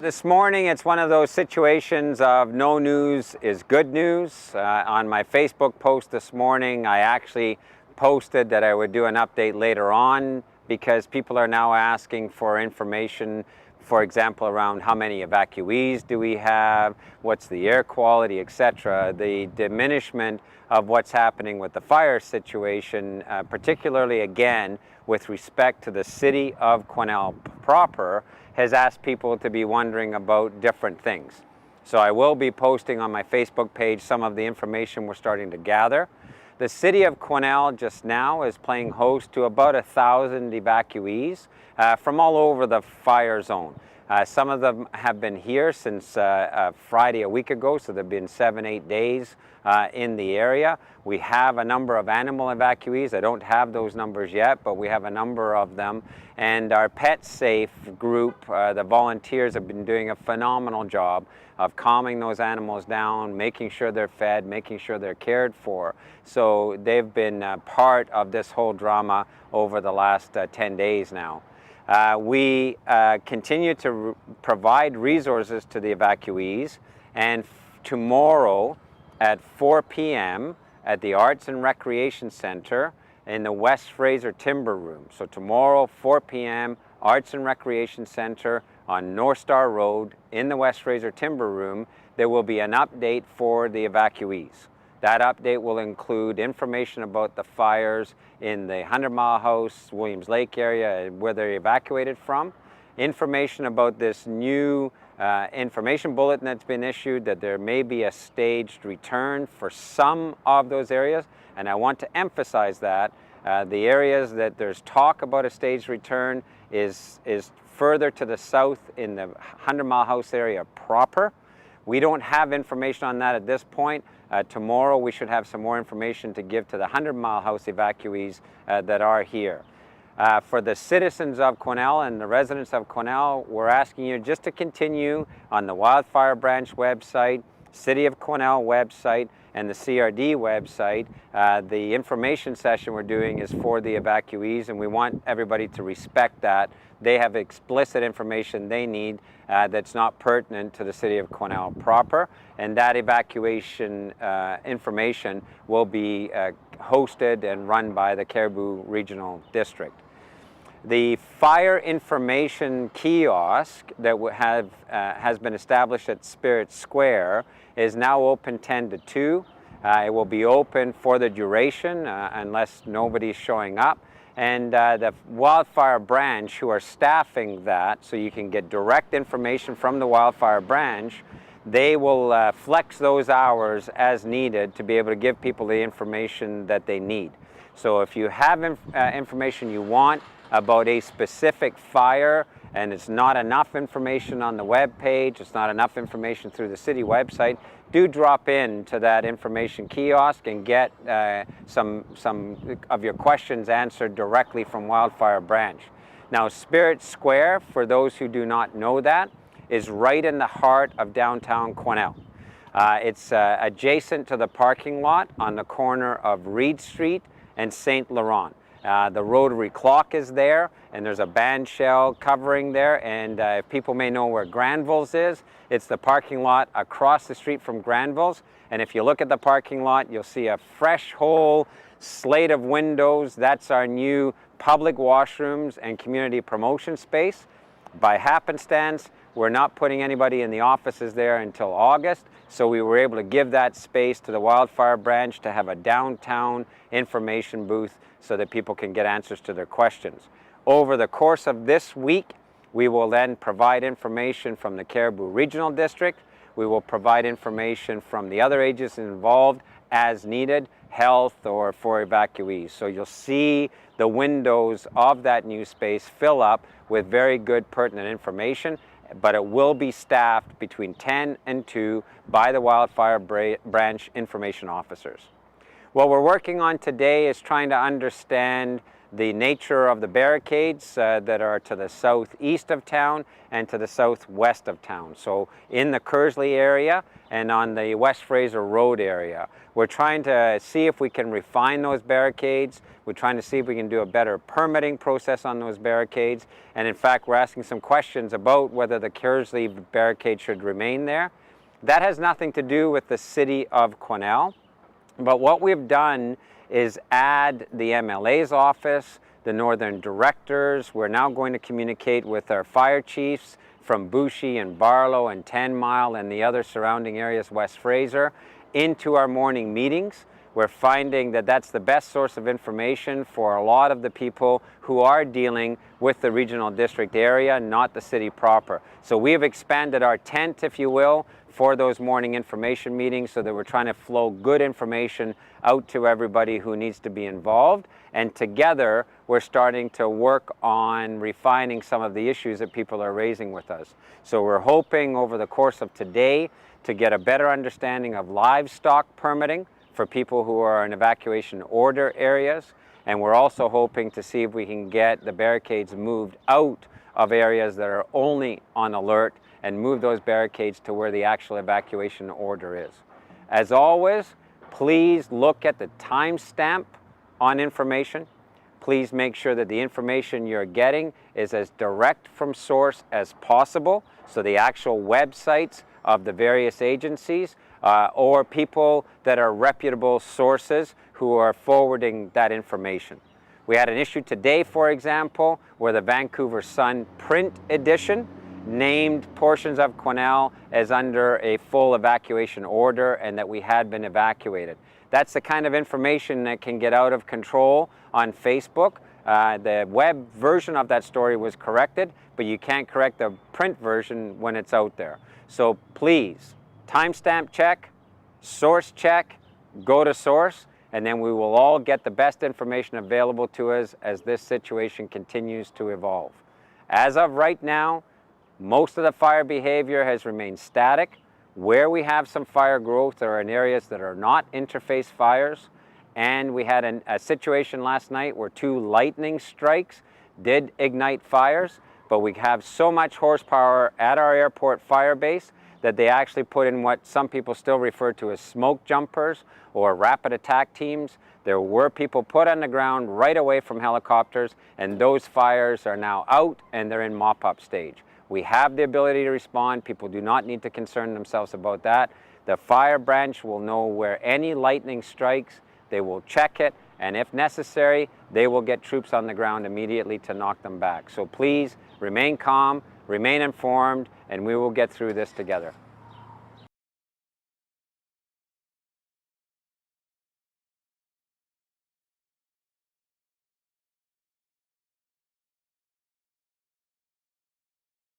This morning it's one of those situations of no news is good news. On my Facebook post this morning, I actually posted that I would do an update later on because people are now asking for information, for example, around how many evacuees do we have, what's the air quality, etc. The diminishment of what's happening with the fire situation, particularly again with respect to the city of Quesnel proper, has asked people to be wondering about different things. So I will be posting on my Facebook page some of the information we're starting to gather. The city of Quesnel just now is playing host to about 1,000 evacuees from all over the fire zone. Some of them have been here since Friday a week ago, so they've been 7-8 days in the area. We have a number of animal evacuees. I don't have those numbers yet, but we have a number of them. And our Pet Safe group, the volunteers, have been doing a phenomenal job of calming those animals down, making sure they're fed, making sure they're cared for. So they've been part of this whole drama over the last 10 days now. We continue to provide resources to the evacuees, and tomorrow at 4 p.m. at the Arts and Recreation Center in the West Fraser Timber Room. So tomorrow, 4 p.m., Arts and Recreation Center on North Star Road in the West Fraser Timber Room, there will be an update for the evacuees. That update will include information about the fires in the 100 Mile House, Williams Lake area, where they're evacuated from, information about this new information bulletin that's been issued, that there may be a staged return for some of those areas. And I want to emphasize that the areas that there's talk about a staged return is further to the south in the 100 Mile House area proper. We don't have information on that at this point. Tomorrow we should have some more information to give to the 100 Mile House evacuees that are here. For the citizens of Quesnel and the residents of Quesnel, we're asking you just to continue on the Wildfire Branch website, City of Quesnel website, and the CRD website. The information session we're doing is for the evacuees, and we want everybody to respect that. They have explicit information they need that's not pertinent to the city of Quesnel proper, and that evacuation information will be hosted and run by the Cariboo Regional District. The fire information kiosk that has been established at Spirit Square is now open 10 to 2. It will be open for the duration unless nobody's showing up. And the Wildfire Branch, who are staffing that, so you can get direct information from the Wildfire Branch, they will flex those hours as needed to be able to give people the information that they need. So if you have information you want about a specific fire and it's not enough information on the web page, it's not enough information through the city website, do drop in to that information kiosk and get some of your questions answered directly from Wildfire Branch. Now, Spirit Square, for those who do not know that, is right in the heart of downtown Quesnel. It's adjacent to the parking lot on the corner of Reed Street and St. Laurent. The rotary clock is there, and there's a band shell covering there, and if people may know where Granville's is, it's the parking lot across the street from Granville's. And if you look at the parking lot, you'll see a fresh whole slate of windows. That's our new public washrooms and community promotion space. By happenstance, we're not putting anybody in the offices there until August, so we were able to give that space to the Wildfire Branch to have a downtown information booth so that people can get answers to their questions. Over the course of this week, we will then provide information from the Cariboo Regional District. We will provide information from the other agencies involved as needed, health or for evacuees. So you'll see the windows of that new space fill up with very good pertinent information, but it will be staffed between 10 and 2 by the Wildfire Branch information officers. What we're working on today is trying to understand the nature of the barricades that are to the southeast of town and to the southwest of town. So in the Kersley area and on the West Fraser Road area. We're trying to see if we can refine those barricades. We're trying to see if we can do a better permitting process on those barricades. And in fact, we're asking some questions about whether the Kersley barricade should remain there. That has nothing to do with the city of Quesnel. But what we've done is add the MLA's office, the Northern Directors. We're now going to communicate with our fire chiefs from Bushy and Barlow and 10 Mile and the other surrounding areas, West Fraser, into our morning meetings. We're finding that that's the best source of information for a lot of the people who are dealing with the regional district area, not the city proper. So we have expanded our tent, if you will, for those morning information meetings so that we're trying to flow good information out to everybody who needs to be involved. And together, we're starting to work on refining some of the issues that people are raising with us. So we're hoping over the course of today to get a better understanding of livestock permitting for people who are in evacuation order areas. And we're also hoping to see if we can get the barricades moved out of areas that are only on alert and move those barricades to where the actual evacuation order is. As always, please look at the timestamp on information. Please make sure that the information you're getting is as direct from source as possible, so the actual websites of the various agencies or people that are reputable sources who are forwarding that information. We had an issue today, for example, where the Vancouver Sun print edition named portions of Quesnel as under a full evacuation order and that we had been evacuated. That's the kind of information that can get out of control on Facebook. The web version of that story was corrected, but you can't correct the print version when it's out there. So please, timestamp check, source check, go to source, and then we will all get the best information available to us as this situation continues to evolve. As of right now, most of the fire behavior has remained static. Where we have some fire growth are in areas that are not interface fires. And we had a situation last night where 2 lightning strikes did ignite fires, but we have so much horsepower at our airport fire base that they actually put in what some people still refer to as smoke jumpers or rapid attack teams. There were people put on the ground right away from helicopters, and those fires are now out and they're in mop-up stage. We have the ability to respond. People do not need to concern themselves about that. The fire branch will know where any lightning strikes. They will check it, and if necessary, they will get troops on the ground immediately to knock them back. So please remain calm, remain informed, and we will get through this together.